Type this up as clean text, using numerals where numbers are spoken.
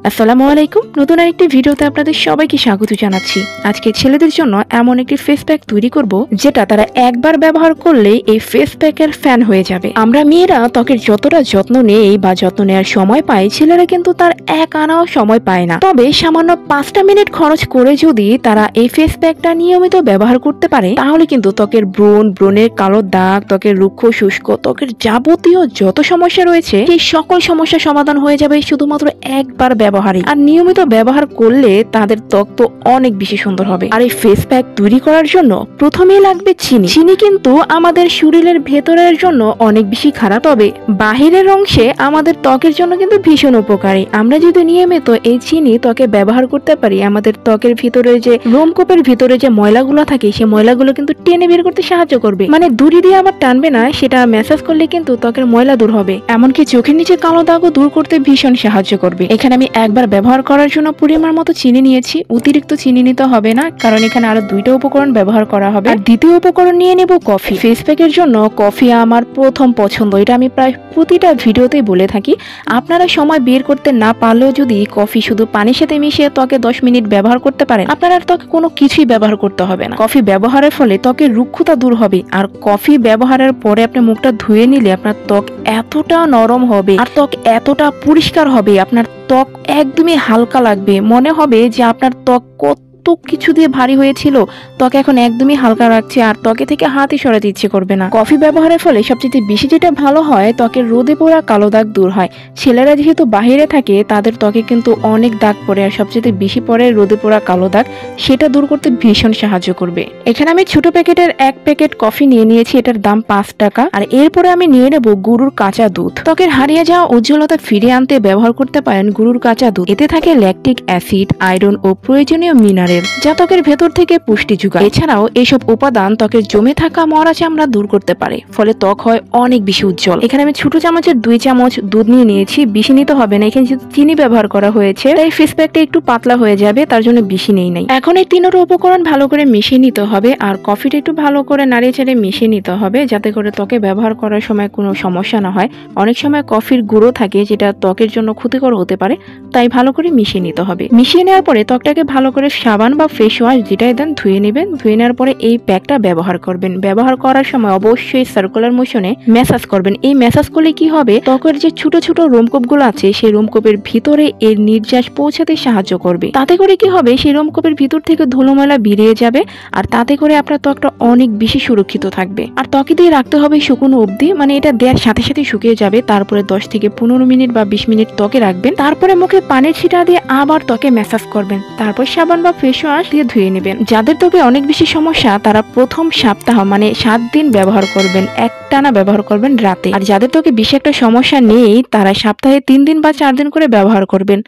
আসসালামু আলাইকুম। নতুন আরেকটি ভিডিওতে আপনাদের সবাইকে স্বাগত জানাচ্ছি। আজকে ছেলেদের জন্য এমন একটি ফেস প্যাক তৈরি করব যেটা তারা একবার ব্যবহার করলেই এই ফেস প্যাকের ফ্যান হয়ে যাবে। আমরা মেয়েরা ত্বকের যতটা যত্ন নেই বা যত্ন নেওয়ার সময় পাই, ছেলেরা কিন্তু তার এক আনাও সময় পায় না। তবে সামান্য 5টা মিনিট খরচ করে যদি তারা এই ফেস প্যাকটা নিয়মিত ব্যবহার করতে পারে, তাহলে কিন্তু ত্বকের ব্রণের কালো দাগ, ত্বকের রুক্ষ শুষ্ক, ত্বকের যাবতীয় যত সমস্যা রয়েছে সেই সকল সমস্যা সমাধান হয়ে যাবে শুধুমাত্র একবার ব্যবহারে। আর নিয়মিত ব্যবহার করলে তাদের ত্বক তো অনেক বেশি সুন্দর হবে। আর এই ফেস প্যাক তৈরি করার জন্য প্রথমেই লাগবে চিনি। চিনি কিন্তু আমাদের শরীরের ভেতরের জন্য অনেক বেশি খারাপ, তবে বাহিরের অংশে আমাদের ত্বকের জন্য কিন্তু ভীষণ উপকারী। আমরা যদি নিয়মিত এই চিনি ত্বকে ব্যবহার করতে পারি, আমাদের ত্বকের ভিতরে যে লোমকূপের ভিতরে যে ময়লাগুলো থাকে সেই ময়লাগুলো কিন্তু টেনে বের করতে সাহায্য করবে। মানে দড়ি দিয়ে আবার টানবে না, সেটা ম্যাসাজ করলে কিন্তু ত্বকের ময়লা দূর হবে। এমনকি চোখের নিচে কালো দাগও দূর করতে ভীষণ সাহায্য করবে। এখানে আমি একবার ব্যবহার করার জন্য পরিমাণ মতো চিনি নিয়েছি। অতিরিক্ত চিনি নিতে হবে না, কারণ এখানে আরো 2টা উপকরণ ব্যবহার করা হবে। আর দ্বিতীয় উপকরণ নিয়ে নেব কফি। ফেস প্যাকের জন্য কফি আমার প্রথম পছন্দ, এটা আমি প্রায় প্রতিটা ভিডিওতেই বলে থাকি। আপনারা সময় বের করতে না পারলেও যদি কফি শুধু পানির সাথে মিশিয়ে ত্বকে 10 মিনিট ব্যবহার করতে পারেন, আপনার আর ত্বকে কোনো কিছুই ব্যবহার করতে হবে না। কফি ব্যবহারের ফলে ত্বকের রুক্ষতা দূর হবে। আর কফি ব্যবহারের পরে আপনি মুখটা ধুয়ে নিলে আপনার ত্বক এতটা নরম হবে আর ত্বক এতটা পরিষ্কার হবে, আপনার ত্বক একদমই হালকা লাগবে। মনে হবে যে আপনার ত্বক কত কিছু দিয়ে ভারী হয়েছিল, ত্বক এখন একদমই হালকা রাখছে আর ত্বকে থেকে হাতই সরাতে ইচ্ছে করবে না। কফি ব্যবহারের ফলে সবচেয়ে বেশি যেটা ভালো হয়, ত্বকের রোদে পোড়া কালো দাগ দূর হয়। ছেলেরা যেহেতু বাহিরে থাকে, তাদের ত্বকে কিন্তু অনেক দাগ পড়ে, আর সবচেয়ে বেশি পড়ে রোদে পোড়া কালো দাগ, সেটা দূর করতে ভীষণ সাহায্য করবে। এখানে আমি ছোট প্যাকেটের 1 প্যাকেট কফি নিয়ে নিয়েছি, এটার দাম 5 টাকা। আর এরপরে আমি নিয়ে নেব গরুর কাঁচা দুধ। ত্বকের হারিয়ে যাওয়া উজ্জ্বলতা ফিরিয়ে আনতে ব্যবহার করতে পারেন গরুর কাঁচা দুধ। এতে থাকে ল্যাকটিক অ্যাসিড, আয়রন ও প্রয়োজনীয় মিনারেল, যা ত্বকের ভেতর থেকে পুষ্টি যোগায়। এছাড়াও এইসব উপাদান ত্বকের জমে থাকা মরা চামড়া দূর করতে পারে, ফলে ত্বক হয় অনেক বেশি উজ্জ্বল। এখানে আমি ছোট চামচের 2 চামচ দুধ নিয়ে নিয়েছি। বেশি নিতে হবে না, এখানে যেহেতু চিনি ব্যবহার করা হয়েছে তাই ফেস প্যাকটা একটু পাতলা হয়ে যাবে, তার জন্য বেশি নেই নাই। এখন এই 3টা উপকরণ ভালো করে মিশিয়ে নিতে হবে, আর কফিটা একটু ভালো করে নাড়িয়ে চাড়িয়ে মিশিয়ে নিতে হবে, যাতে করে ত্বকে ব্যবহার করার সময় কোনো সমস্যা না হয়। অনেক সময় কফির গুঁড়ো থাকে যেটা ত্বকের জন্য ক্ষতিকর হতে পারে, তাই ভালো করে মিশিয়ে নিতে হবে। মিশিয়ে নেওয়ার পরে ত্বকটাকে ভালো করে সাবান বা ফেস ওয়াশ যেটাই দেন ধুয়ে নেবেন। ধুয়ে নেওয়ার পরে এই প্যাকটা ব্যবহার করবেন। ব্যবহার করার সময় অবশ্যই সার্কুলার মোশনে ম্যাসাজ করবেন। এই ম্যাসাজ করলে কি হবে, ত্বকের যে ছোট ছোট রোমকূপগুলো আছে সেই রোমকূপের ভিতরে এর নির্যাস পৌঁছাতে সাহায্য করবে। তাতে করে কি হবে, সেই রোমকূপের ভিতর থেকে ধুলোময়লা বেরিয়ে যাবে, আর তাতে করে আপনার ত্বকটা অনেক বেশি সুরক্ষিত থাকবে। আর ত্বকে দিয়ে রাখতে হবে শুকনো অবধি, মানে এটা দেওয়ার সাথে সাথে শুকিয়ে যাবে। তারপরে 10 থেকে 15 মিনিট বা 20 মিনিট ত্বকে রাখবেন। তারপরে মুখে পানির ছিটা দিয়ে আবার ত্বকে ম্যাসাজ করবেন। তারপর সাবান বা ফেস ওয়াশ দিয়ে ধুয়ে নেবেন। যাদের ত্বকে অনেক বেশি সমস্যা, তারা প্রথম সপ্তাহ মানে 7 দিন ব্যবহার করবেন, একটানা ব্যবহার করবেন রাতে। আর যাদের ত্বকে বেশি একটা সমস্যা নেই, তারা সপ্তাহে 3 দিন বা 4 দিন করে ব্যবহার করবেন।